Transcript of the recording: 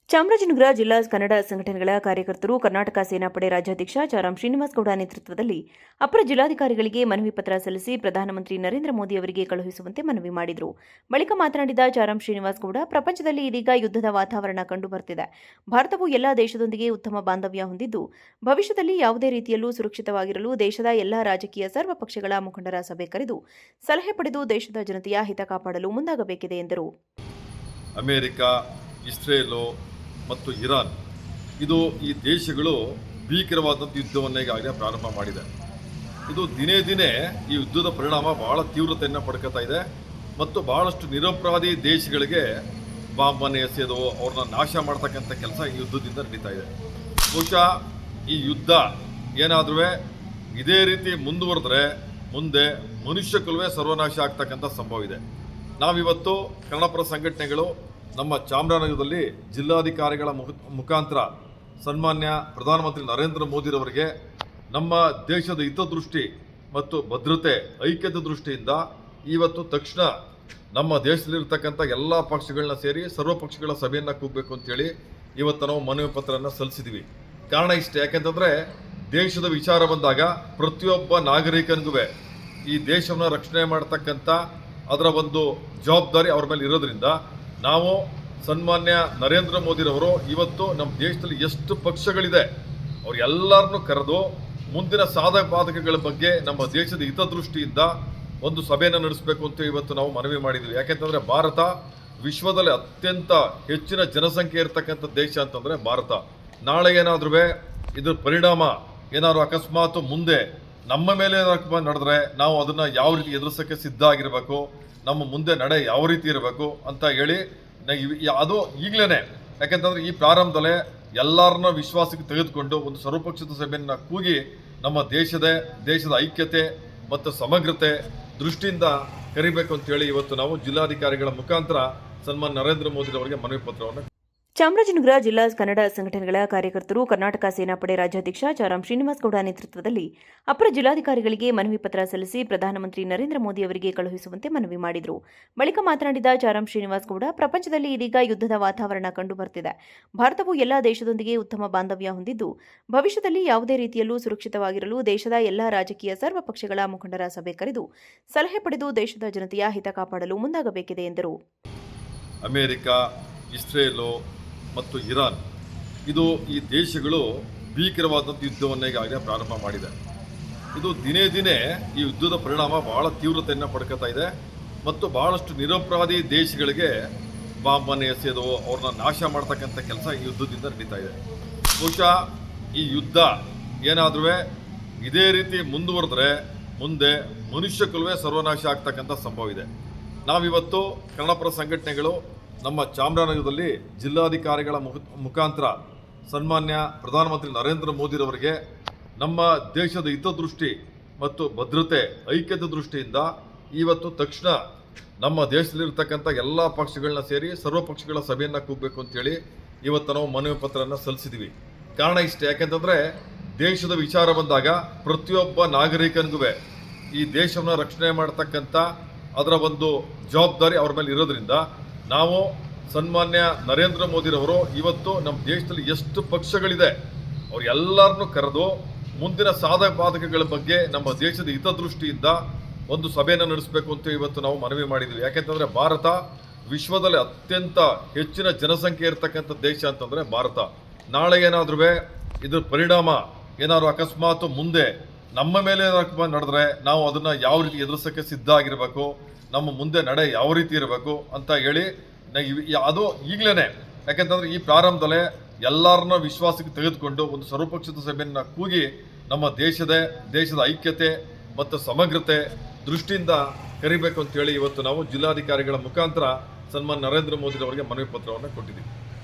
ಚಾಮರಾಜನಗರ ಜಿಲ್ಲಾ ಕನ್ನಡ ಸಂಘಟನೆಗಳ ಕಾರ್ಯಕರ್ತರು ಕರ್ನಾಟಕ ಸೇನಾಪಡೆ ರಾಜ್ಯಾಧ್ಯಕ್ಷ ಚಾರಾಂ ಶ್ರೀನಿವಾಸ್ ಗೌಡ ನೇತೃತ್ವದಲ್ಲಿ ಅಪರ ಜಿಲ್ಲಾಧಿಕಾರಿಗಳಿಗೆ ಮನವಿ ಪತ್ರ ಸಲ್ಲಿಸಿ ಪ್ರಧಾನಮಂತ್ರಿ ನರೇಂದ್ರ ಮೋದಿ ಅವರಿಗೆ ಕಳುಹಿಸುವಂತೆ ಮನವಿ ಮಾಡಿದರು. ಬಳಿಕ ಮಾತನಾಡಿದ ಚಾರಾಂ ಶ್ರೀನಿವಾಸ್ ಗೌಡ, ಪ್ರಪಂಚದಲ್ಲಿ ಇದೀಗ ಯುದ್ಧದ ವಾತಾವರಣ ಕಂಡುಬರುತ್ತಿದೆ. ಭಾರತವು ಎಲ್ಲಾ ದೇಶದೊಂದಿಗೆ ಉತ್ತಮ ಬಾಂಧವ್ಯ ಹೊಂದಿದ್ದು, ಭವಿಷ್ಯದಲ್ಲಿ ಯಾವುದೇ ರೀತಿಯಲ್ಲೂ ಸುರಕ್ಷಿತವಾಗಿರಲು ದೇಶದ ಎಲ್ಲಾ ರಾಜಕೀಯ ಸರ್ವ ಪಕ್ಷಗಳ ಮುಖಂಡರ ಸಭೆ ಕರೆದು ಸಲಹೆ ಪಡೆದು ದೇಶದ ಜನತೆಯ ಹಿತ ಕಾಪಾಡಲು ಮುಂದಾಗಬೇಕಿದೆ ಎಂದರು. ಅಮೆರಿಕ, ಇಸ್ರೇಲು ಮತ್ತು ಇರಾನ್ ಇದು ಈ ದೇಶಗಳು ಭೀಕರವಾದಂಥ ಯುದ್ಧವನ್ನು ಈಗಾಗಲೇ ಪ್ರಾರಂಭ ಮಾಡಿದೆ. ಇದು ದಿನೇ ದಿನೇ ಈ ಯುದ್ಧದ ಪರಿಣಾಮ ಬಹಳ ತೀವ್ರತೆಯನ್ನು ಪಡ್ಕೊತಾ ಇದೆ ಮತ್ತು ಬಹಳಷ್ಟು ನಿರಪರಾಧಿ ದೇಶಗಳಿಗೆ ಬಾಂಬನ್ನು ಎಸೆಯೋದು, ಅವ್ರನ್ನ ನಾಶ ಮಾಡ್ತಕ್ಕಂಥ ಕೆಲಸ ಈ ಯುದ್ಧದಿಂದ ನಡೀತಾ ಇದೆ. ಬಹುಶಃ ಈ ಯುದ್ಧ ಏನಾದರೂ ಇದೇ ರೀತಿ ಮುಂದುವರೆದ್ರೆ ಮುಂದೆ ಮನುಷ್ಯ ಕುಲವೇ ಸರ್ವನಾಶ ಆಗ್ತಕ್ಕಂಥ ಸಂಭವ ಇದೆ. ನಾವಿವತ್ತು ಕನ್ನಡಪರ ಸಂಘಟನೆಗಳು ನಮ್ಮ ಚಾಮರಾಜನಗರದಲ್ಲಿ ಜಿಲ್ಲಾಧಿಕಾರಿಗಳ ಮುಖಾಂತರ ಸನ್ಮಾನ್ಯ ಪ್ರಧಾನಮಂತ್ರಿ ನರೇಂದ್ರ ಮೋದಿರವರಿಗೆ ನಮ್ಮ ದೇಶದ ಹಿತದೃಷ್ಟಿ ಮತ್ತು ಭದ್ರತೆ ಐಕ್ಯತೆ ದೃಷ್ಟಿಯಿಂದ ಇವತ್ತು ತಕ್ಷಣ ನಮ್ಮ ದೇಶದಲ್ಲಿರ್ತಕ್ಕಂಥ ಎಲ್ಲ ಪಕ್ಷಗಳನ್ನ ಸೇರಿ ಸರ್ವ ಪಕ್ಷಗಳ ಸಭೆಯನ್ನು ಕೂಗಬೇಕು ಅಂತೇಳಿ ಇವತ್ತು ನಾವು ಮನವಿ ಪತ್ರವನ್ನು ಸಲ್ಲಿಸಿದ್ದೀವಿ. ಕಾರಣ ಇಷ್ಟೇ, ಯಾಕೆಂತಂದರೆ ದೇಶದ ವಿಚಾರ ಬಂದಾಗ ಪ್ರತಿಯೊಬ್ಬ ನಾಗರಿಕನಿಗೂ ಈ ದೇಶವನ್ನು ರಕ್ಷಣೆ ಮಾಡ್ತಕ್ಕಂಥ ಅದರ ಒಂದು ಜವಾಬ್ದಾರಿ ಅವ್ರ ಮೇಲೆ ಇರೋದ್ರಿಂದ ನಾವು ಸನ್ಮಾನ್ಯ ನರೇಂದ್ರ ಮೋದಿರವರು ಇವತ್ತು ನಮ್ಮ ದೇಶದಲ್ಲಿ ಎಷ್ಟು ಪಕ್ಷಗಳಿದೆ ಅವ್ರೆಲ್ಲರನ್ನೂ ಕರೆದು ಮುಂದಿನ ಸಾಧಕ ಬಾಧಕಗಳ ಬಗ್ಗೆ ನಮ್ಮ ದೇಶದ ಹಿತದೃಷ್ಟಿಯಿಂದ ಒಂದು ಸಭೆಯನ್ನು ನಡೆಸಬೇಕು ಅಂತ ಇವತ್ತು ನಾವು ಮನವಿ ಮಾಡಿದ್ವಿ. ಯಾಕೆಂತಂದರೆ ಭಾರತ ವಿಶ್ವದಲ್ಲಿ ಅತ್ಯಂತ ಹೆಚ್ಚಿನ ಜನಸಂಖ್ಯೆ ಇರತಕ್ಕಂಥ ದೇಶ ಅಂತಂದರೆ ಭಾರತ. ನಾಳೆ ಏನಾದ್ರೂ ಇದ್ರ ಪರಿಣಾಮ ಏನಾದ್ರು ಅಕಸ್ಮಾತ್ ಮುಂದೆ ನಮ್ಮ ಮೇಲೆ ನಡೆದ್ರೆ ನಾವು ಅದನ್ನು ಯಾವ ರೀತಿ ಎದುರಿಸೋಕ್ಕೆ ಸಿದ್ಧ ಆಗಿರಬೇಕು, ನಮ್ಮ ಮುಂದೆ ನಡೆ ಯಾವ ರೀತಿ ಇರಬೇಕು ಅಂತ ಹೇಳಿ ಅದು ಈಗಲೇ, ಯಾಕೆಂತಂದ್ರೆ ಈ ಪ್ರಾರಂಭದಲ್ಲೇ ಎಲ್ಲರನ್ನ ವಿಶ್ವಾಸಕ್ಕೆ ತೆಗೆದುಕೊಂಡು ಒಂದು ಸರ್ವಪಕ್ಷದ ಸಭೆಯನ್ನು ಕೂಗಿ ನಮ್ಮ ದೇಶದ ಐಕ್ಯತೆ ಮತ್ತು ಸಮಗ್ರತೆ ದೃಷ್ಟಿಯಿಂದ ಕರಿಬೇಕು ಅಂತೇಳಿ ಇವತ್ತು ನಾವು ಜಿಲ್ಲಾಧಿಕಾರಿಗಳ ಮುಖಾಂತರ ಸನ್ಮಾನ್ಯ ನರೇಂದ್ರ ಮೋದಿ ಅವರಿಗೆ ಮನವಿ ಪತ್ರವನ್ನು. ಚಾಮರಾಜನಗರ ಜಿಲ್ಲಾ ಕನ್ನಡ ಸಂಘಟನೆಗಳ ಕಾರ್ಯಕರ್ತರು ಕರ್ನಾಟಕ ಸೇನಾಪಡೆ ರಾಜ್ಯಾಧ್ಯಕ್ಷ ಚಾರಾಂ ಶ್ರೀನಿವಾಸ್ ಗೌಡ ನೇತೃತ್ವದಲ್ಲಿ ಅಪರ ಜಿಲ್ಲಾಧಿಕಾರಿಗಳಿಗೆ ಮನವಿ ಪತ್ರ ಸಲ್ಲಿಸಿ ಪ್ರಧಾನಮಂತ್ರಿ ನರೇಂದ್ರ ಮೋದಿ ಅವರಿಗೆ ಕಳುಹಿಸುವಂತೆ ಮನವಿ ಮಾಡಿದರು. ಬಳಿಕ ಮಾತನಾಡಿದ ಚಾರಾಂ ಶ್ರೀನಿವಾಸ್ ಗೌಡ, ಪ್ರಪಂಚದಲ್ಲಿ ಇದೀಗ ಯುದ್ಧದ ವಾತಾವರಣ ಕಂಡುಬರುತ್ತಿದೆ. ಭಾರತವು ಎಲ್ಲಾ ದೇಶದೊಂದಿಗೆ ಉತ್ತಮ ಬಾಂಧವ್ಯ ಹೊಂದಿದ್ದು, ಭವಿಷ್ಯದಲ್ಲಿ ಯಾವುದೇ ರೀತಿಯಲ್ಲೂ ಸುರಕ್ಷಿತವಾಗಿರಲು ದೇಶದ ಎಲ್ಲಾ ರಾಜಕೀಯ ಸರ್ವ ಪಕ್ಷಗಳ ಮುಖಂಡರ ಸಭೆ ಕರೆದು ಸಲಹೆ ಪಡೆದು ದೇಶದ ಜನತೆಯ ಹಿತ ಕಾಪಾಡಲು ಮುಂದಾಗಬೇಕಿದೆ ಎಂದರು. ಅಮೆರಿಕ, ಇಸ್ರೇಲು ಮತ್ತು ಇರಾನ್ ಇದು ಈ ದೇಶಗಳು ಭೀಕರವಾದಂಥ ಯುದ್ಧವನ್ನು ಈಗಾಗಲೇ ಪ್ರಾರಂಭ ಮಾಡಿದೆ. ಇದು ದಿನೇ ದಿನೇ ಈ ಯುದ್ಧದ ಪರಿಣಾಮ ಬಹಳ ತೀವ್ರತೆಯನ್ನು ಪಡ್ಕೊತಾ ಇದೆ ಮತ್ತು ಬಹಳಷ್ಟು ನಿರಪರಾಧಿ ದೇಶಗಳಿಗೆ ಬಾಂಬನ್ನು ಎಸೆಯೋದು, ಅವ್ರನ್ನ ನಾಶ ಮಾಡ್ತಕ್ಕಂಥ ಕೆಲಸ ಈ ಯುದ್ಧದಿಂದ ನಡೀತಾ ಇದೆ. ಬಹುಶಃ ಈ ಯುದ್ಧ ಏನಾದ್ರೂ ಇದೇ ರೀತಿ ಮುಂದುವರೆದ್ರೆ ಮುಂದೆ ಮನುಷ್ಯ ಕುಲವೇ ಸರ್ವನಾಶ ಆಗ್ತಕ್ಕಂಥ ಸಂಭವ ಇದೆ. ನಾವಿವತ್ತು ಕನ್ನಡಪರ ಸಂಘಟನೆಗಳು ನಮ್ಮ ಚಾಮರಾಜನಗರದಲ್ಲಿ ಜಿಲ್ಲಾಧಿಕಾರಿಗಳ ಮುಖಾಂತರ ಸನ್ಮಾನ್ಯ ಪ್ರಧಾನಮಂತ್ರಿ ನರೇಂದ್ರ ಮೋದಿರವರಿಗೆ ನಮ್ಮ ದೇಶದ ಹಿತದೃಷ್ಟಿ ಮತ್ತು ಭದ್ರತೆ ಐಕ್ಯತೆ ದೃಷ್ಟಿಯಿಂದ ಇವತ್ತು ತಕ್ಷಣ ನಮ್ಮ ದೇಶದಲ್ಲಿರ್ತಕ್ಕಂಥ ಎಲ್ಲ ಪಕ್ಷಗಳನ್ನ ಸೇರಿ ಸರ್ವ ಪಕ್ಷಗಳ ಸಭೆಯನ್ನು ಕೂಗಬೇಕು ಅಂತೇಳಿ ಇವತ್ತು ನಾವು ಮನವಿ ಪತ್ರವನ್ನು ಸಲ್ಲಿಸಿದ್ದೀವಿ. ಕಾರಣ ಇಷ್ಟೇ, ಯಾಕೆಂತಂದರೆ ದೇಶದ ವಿಚಾರ ಬಂದಾಗ ಪ್ರತಿಯೊಬ್ಬ ನಾಗರಿಕನಿಗೂ ಈ ದೇಶವನ್ನು ರಕ್ಷಣೆ ಮಾಡ್ತಕ್ಕಂಥ ಅದರ ಒಂದು ಜವಾಬ್ದಾರಿ ಅವ್ರ ಮೇಲೆ ಇರೋದ್ರಿಂದ ನಾವು ಸನ್ಮಾನ್ಯ ನರೇಂದ್ರ ಮೋದಿರವರು ಇವತ್ತು ನಮ್ಮ ದೇಶದಲ್ಲಿ ಎಷ್ಟು ಪಕ್ಷಗಳಿದೆ ಅವ್ರೆಲ್ಲರನ್ನೂ ಕರೆದು ಮುಂದಿನ ಸಾಧಕ ಬಾಧಕಗಳ ಬಗ್ಗೆ ನಮ್ಮ ದೇಶದ ಹಿತದೃಷ್ಟಿಯಿಂದ ಒಂದು ಸಭೆಯನ್ನು ನಡೆಸಬೇಕು ಅಂತ ಇವತ್ತು ನಾವು ಮನವಿ ಮಾಡಿದ್ವಿ. ಯಾಕೆಂತಂದರೆ ಭಾರತ ವಿಶ್ವದಲ್ಲಿ ಅತ್ಯಂತ ಹೆಚ್ಚಿನ ಜನಸಂಖ್ಯೆ ಇರತಕ್ಕಂಥ ದೇಶ ಅಂತಂದರೆ ಭಾರತ. ನಾಳೆ ಏನಾದ್ರೂ ಇದ್ರ ಪರಿಣಾಮ ಏನಾದ್ರು ಅಕಸ್ಮಾತ್ ಮುಂದೆ ನಮ್ಮ ಮೇಲೆ ನಡೆದ್ರೆ ನಾವು ಅದನ್ನು ಯಾವ ರೀತಿ ಎದುರಿಸೋಕ್ಕೆ ಸಿದ್ಧ ಆಗಿರಬೇಕು, ನಮ್ಮ ಮುಂದೆ ನಡೆ ಯಾವ ರೀತಿ ಇರಬೇಕು ಅಂತ ಹೇಳಿ ಅದು ಈಗಲೇ, ಯಾಕೆಂತಂದ್ರೆ ಈ ಪ್ರಾರಂಭದಲ್ಲೇ ಎಲ್ಲರನ್ನ ವಿಶ್ವಾಸಕ್ಕೆ ತೆಗೆದುಕೊಂಡು ಒಂದು ಸರ್ವಪಕ್ಷದ ಸಭೆಯನ್ನು ಕೂಗಿ ನಮ್ಮ ದೇಶದ ಐಕ್ಯತೆ ಮತ್ತು ಸಮಗ್ರತೆ ದೃಷ್ಟಿಯಿಂದ ಕರಿಬೇಕು ಅಂತೇಳಿ ಇವತ್ತು ನಾವು ಜಿಲ್ಲಾಧಿಕಾರಿಗಳ ಮುಖಾಂತರ ಸನ್ಮಾನ್ಯ ನರೇಂದ್ರ ಮೋದಿ ಅವರಿಗೆ ಮನವಿ ಪತ್ರವನ್ನು ಕೊಟ್ಟಿದ್ದೀವಿ.